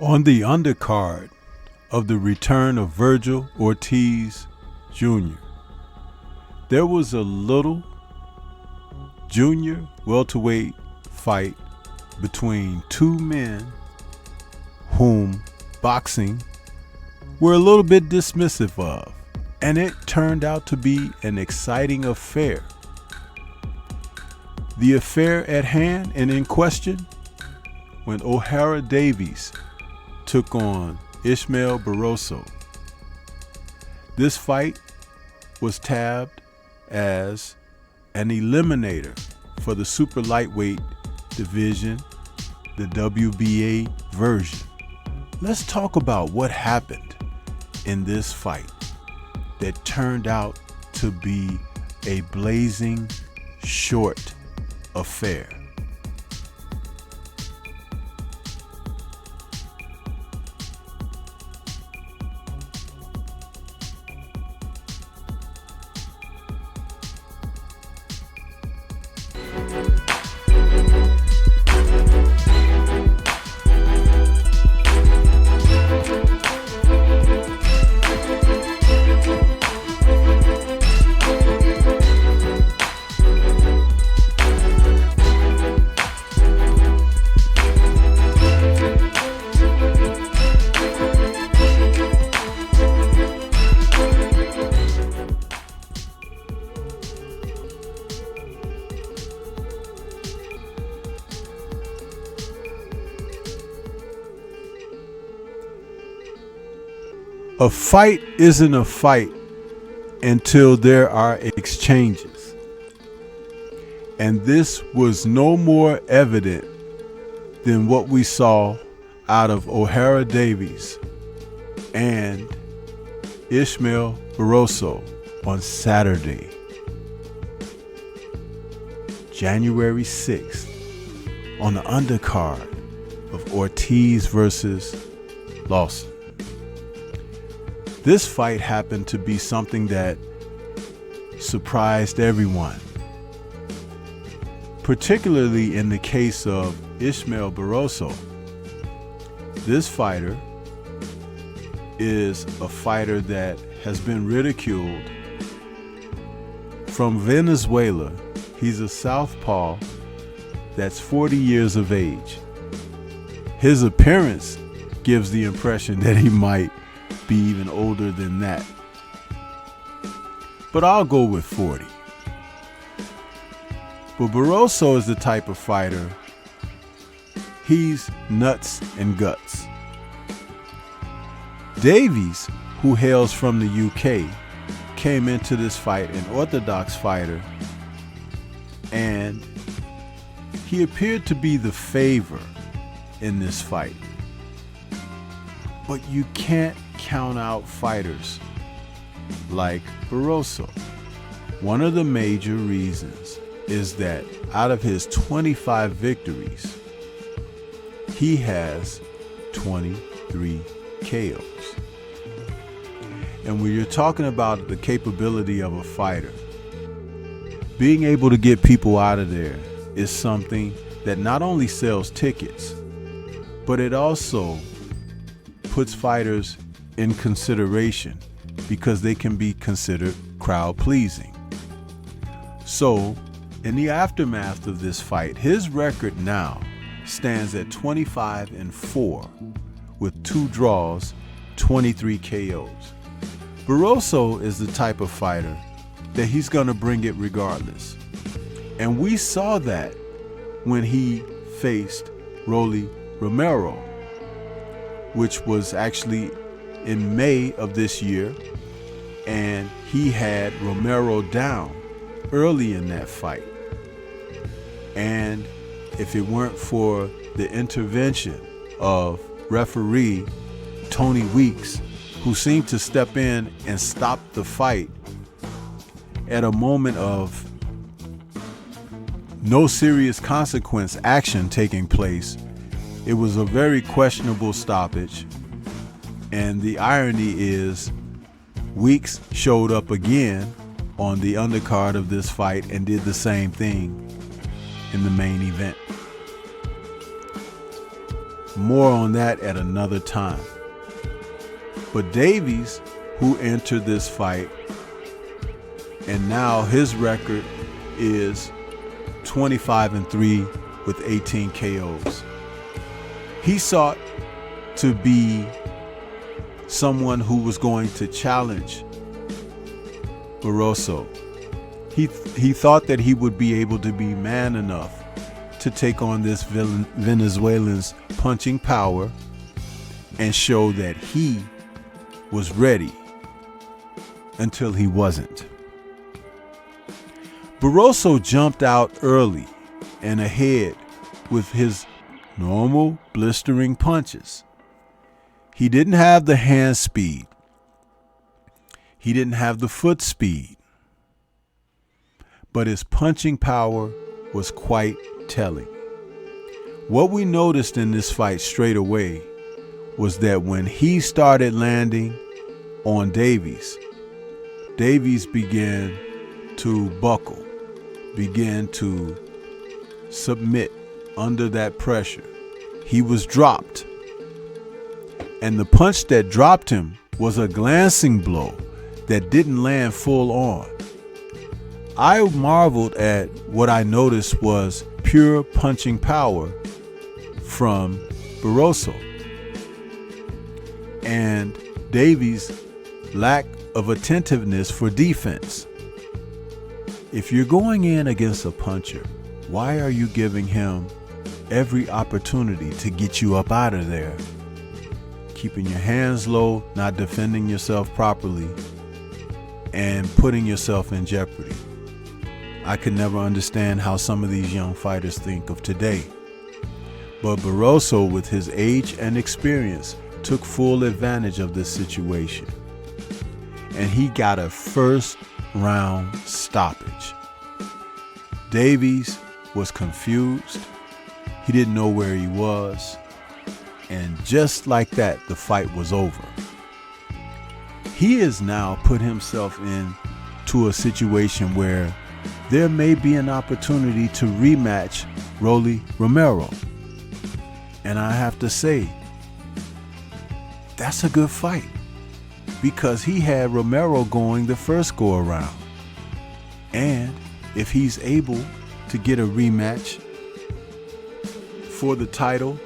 On the undercard of the return of Virgil Ortiz Jr., there was a little junior welterweight fight between two men whom boxing were a little bit dismissive of, and it turned out to be an exciting affair. The affair at hand and in question, when O'Hara Davies took on Ishmael Barroso. This fight was tabbed as an eliminator for the super lightweight division, the WBA version. Let's talk about what happened in this fight that turned out to be a blazing short affair. A fight isn't a fight until there are exchanges. And this was no more evident than what we saw out of O'Hara Davies and Ishmael Barroso on Saturday, January 6th, on the undercard of Ortiz versus Lawson. This fight happened to be something that surprised everyone, particularly in the case of Ishmael Barroso. This fighter is a fighter that has been ridiculed from Venezuela. He's a southpaw that's 40 years of age. His appearance gives the impression that he might be even older than that, but I'll go with 40. But Barroso is the type of fighter, he's nuts and guts. Davies, who hails from the UK, came into this fight an orthodox fighter, and he appeared to be the favor in this fight. But you can't count out fighters like Barroso. One of the major reasons is that out of his 25 victories, he has 23 KOs. And when you're talking about the capability of a fighter, being able to get people out of there is something that not only sells tickets, but it also puts fighters in consideration because they can be considered crowd pleasing. So in the aftermath of this fight, his record now stands at 25-4 with 2 draws, 23 KOs. Barroso is the type of fighter that he's going to bring it regardless. And we saw that when he faced Rolly Romero, which was actually in May of this year, and he had Romero down early in that fight. And if it weren't for the intervention of referee Tony Weeks, who seemed to step in and stop the fight at a moment of no serious consequence action taking place, it was a very questionable stoppage. And the irony is, Weeks showed up again on the undercard of this fight and did the same thing in the main event. More on that at another time. But Davies, who entered this fight, and now his record is 25-3 with 18 KOs. He sought to be someone who was going to challenge Barroso. He thought that he would be able to be man enough to take on this Venezuelan's punching power and show that he was ready, until he wasn't. Barroso jumped out early and ahead with his normal blistering punches. He didn't have the hand speed. He didn't have the foot speed. But his punching power was quite telling. What we noticed in this fight straight away was that when he started landing on Davies, Davies began to buckle, began to submit under that pressure. He was dropped. And the punch that dropped him was a glancing blow that didn't land full on. I marveled at what I noticed was pure punching power from Barroso and Davies' lack of attentiveness for defense. If you're going in against a puncher, why are you giving him every opportunity to get you up out of there? Keeping your hands low, not defending yourself properly, and putting yourself in jeopardy. I could never understand how some of these young fighters think of today. But Barroso, with his age and experience, took full advantage of this situation. And he got a first round stoppage. Davies was confused. He didn't know where he was. And just like that, the fight was over. He has now put himself into a situation where there may be an opportunity to rematch Rolly Romero. And I have to say, that's a good fight, because he had Romero going the first go around. And if he's able to get a rematch for the title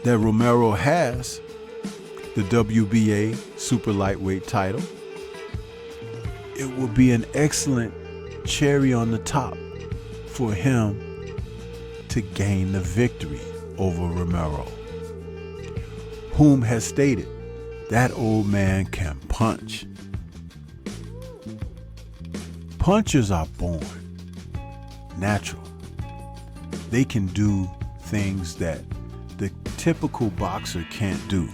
that Romero has, the WBA super lightweight title, it will be an excellent cherry on the top for him to gain the victory over Romero, whom has stated that old man can punch. Punchers are born natural. They can do things that the typical boxer can't do,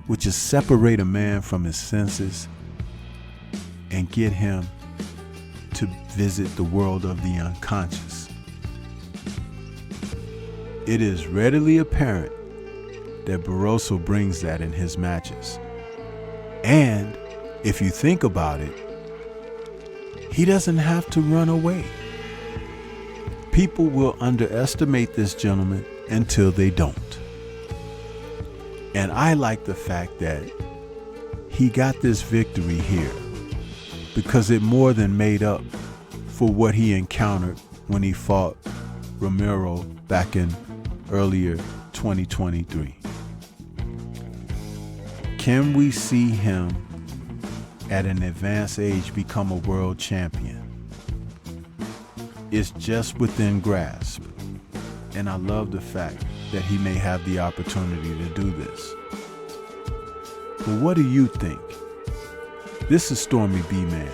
which is separate a man from his senses and get him to visit the world of the unconscious. It is readily apparent that Barroso brings that in his matches. And if you think about it, he doesn't have to run away. People will underestimate this gentleman until they don't. And I like the fact that he got this victory here because it more than made up for what he encountered when he fought Romero back in earlier 2023. Can we see him at an advanced age become a world champion? It's just within grasp. And I love the fact that he may have the opportunity to do this. But what do you think? This is Stormy B-Man.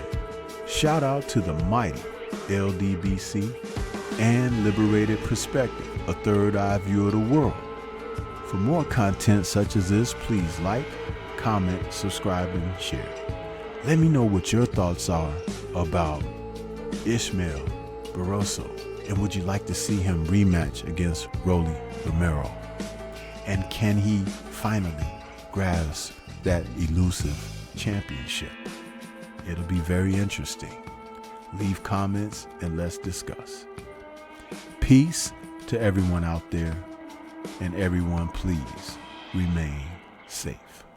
Shout out to the mighty LDBC and Liberated Perspective, a third eye view of the world. For more content such as this, please like, comment, subscribe, and share. Let me know what your thoughts are about Ishmael Barroso, and would you like to see him rematch against Rolly Romero? And can he finally grasp that elusive championship? It'll be very interesting. Leave comments and let's discuss. Peace to everyone out there. and everyone please remain safe.